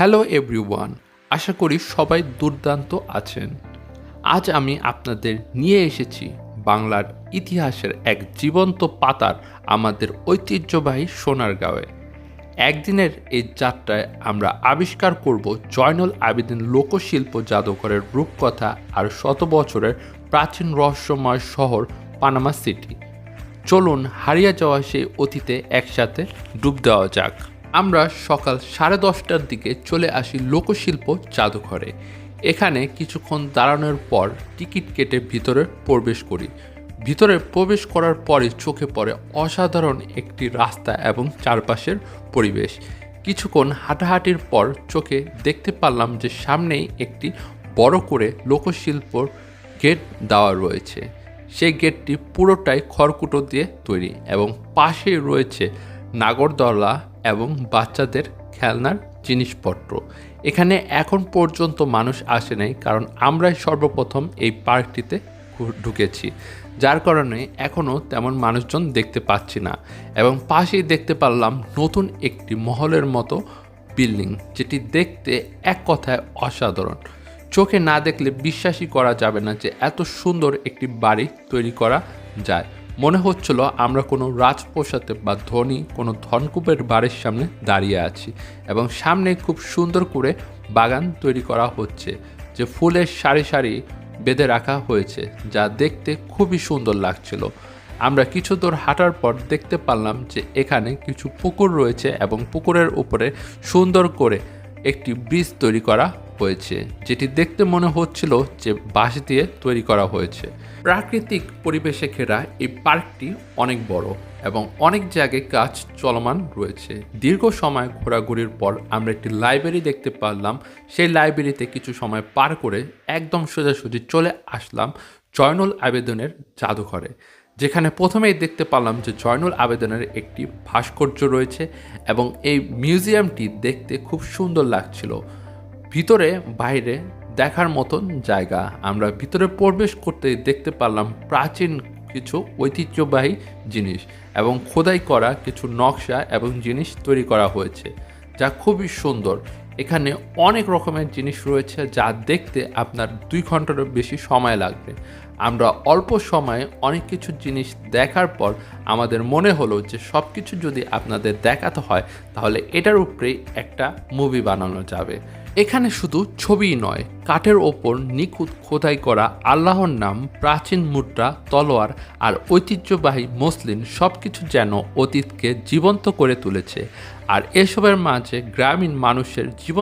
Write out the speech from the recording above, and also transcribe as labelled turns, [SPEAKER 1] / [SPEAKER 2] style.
[SPEAKER 1] Hello everyone, আশা করি সবাই দুর্দান্ত আছেন। আজ আমি আপনাদের নিয়ে এসেছি বাংলার ইতিহাসের এক জীবন্ত পাতার আমাদের ঐতিহ্যবাহী সোনারগাঁওয়ে। একদিনের এই যাত্রায় আমরা আবিষ্কার করব জয়নুল আবেদিন লোকশিল্প জাদুঘরের রূপকথা আর শত বছরের প্রাচীন রহস্যময় শহর পানামা সিটি। চলুন হারিয়ে যাওয়া সেই অতীতে একসাথে ডুব দেওয়া যাক। আমরা সকাল 10:30টার দিকে চলে আসি লোকশিল্প জাদুঘরে। এখানে কিছুক্ষণ দাঁড়ানোর পর টিকিট কেটে ভিতরে প্রবেশ করি। ভিতরে প্রবেশ করার পরে চোখে পড়ে অসাধারণ একটি রাস্তা এবং চারপাশের পরিবেশ। কিছুক্ষণ হাঁটাহাঁটির পর চোখে দেখতে পারলাম যে সামনেই একটি বড় করে লোকশিল্পর গেট দেওয়া রয়েছে। সেই গেটটি পুরোটাই খড়কুটো দিয়ে তৈরি এবং পাশেই রয়েছে নাগরদোলা এবং বাচ্চাদের খেলনার জিনিসপত্র। এখানে এখন পর্যন্ত মানুষ আসে নাই, কারণ আমরাই সর্বপ্রথম এই পার্কটিতে ঢুকেছি, যার কারণে এখনও তেমন মানুষজন দেখতে পাচ্ছি না। এবং পাশেই দেখতে পারলাম নতুন একটি মহলের মতো বিল্ডিং, যেটি দেখতে এক কথায় অসাধারণ। চোখে না দেখলে বিশ্বাসই করা যাবে না যে এত সুন্দর একটি বাড়ি তৈরি করা যায়। মনে হচ্ছিল আমরা কোনো রাজপ্রাসাদে বা ধনী কোনো ধনকুবের বাড়ির সামনে দাঁড়িয়ে আছি। এবং সামনে খুব সুন্দর করে বাগান তৈরি করা হচ্ছে, যে ফুলের সারি সারি বেঁধে রাখা হয়েছে, যা দেখতে খুবই সুন্দর লাগছিল। আমরা কিছু দূর হাঁটার পর দেখতে পারলাম যে এখানে কিছু পুকুর রয়েছে এবং পুকুরের উপরে সুন্দর করে একটি ব্রিজ তৈরি করা হয়েছে, যেটি দেখতে মনে হচ্ছিল যে বাঁশ দিয়ে তৈরি করা হয়েছে। প্রাকৃতিক পরিবেশে ঘেরা এই পার্কটি অনেক বড় এবং অনেক জায়গায় কাজ চলমান রয়েছে। দীর্ঘ সময় ঘোরাঘুরির পর আমরা একটি লাইব্রেরি দেখতে পারলাম। সেই লাইব্রেরিতে কিছু সময় পার করে একদম সোজাসুজি চলে আসলাম জয়নুল আবেদিনের জাদুঘরে, যেখানে প্রথমেই দেখতে পারলাম যে জয়নুল আবেদিনের একটি ভাস্কর্য রয়েছে এবং এই মিউজিয়ামটি দেখতে খুব সুন্দর লাগছিল। ভিতরে বাইরে দেখার মতন জায়গা। আমরা ভিতরে প্রবেশ করতে দেখতে পারলাম প্রাচীন কিছু ঐতিহ্যবাহী জিনিস এবং খোদাই করা কিছু নকশা এবং জিনিস তৈরি করা হয়েছে, যা খুবই সুন্দর। এখানে অনেক রকমের জিনিস রয়েছে যা দেখতে আপনার 2 ঘন্টারও বেশি সময় লাগবে। আমরা অল্প সময়ে অনেক কিছু জিনিস দেখার পর আমাদের মনে হলো যে সব কিছু যদি আপনাদের দেখাতে হয় তাহলে এটার উপরেই একটা মুভি বানানো যাবে। এখানে শুধু ছবিই নয়, কাঠের ওপর নিখুঁত খোদাই করা আল্লাহর নাম, প্রাচীন মুদ্রা, তলোয়ার আর ঐতিহ্যবাহী মসলিন সব কিছু যেন অতীতকে জীবন্ত করে তুলেছে। আর এসবের মাঝে গ্রামীণ মানুষের জীবন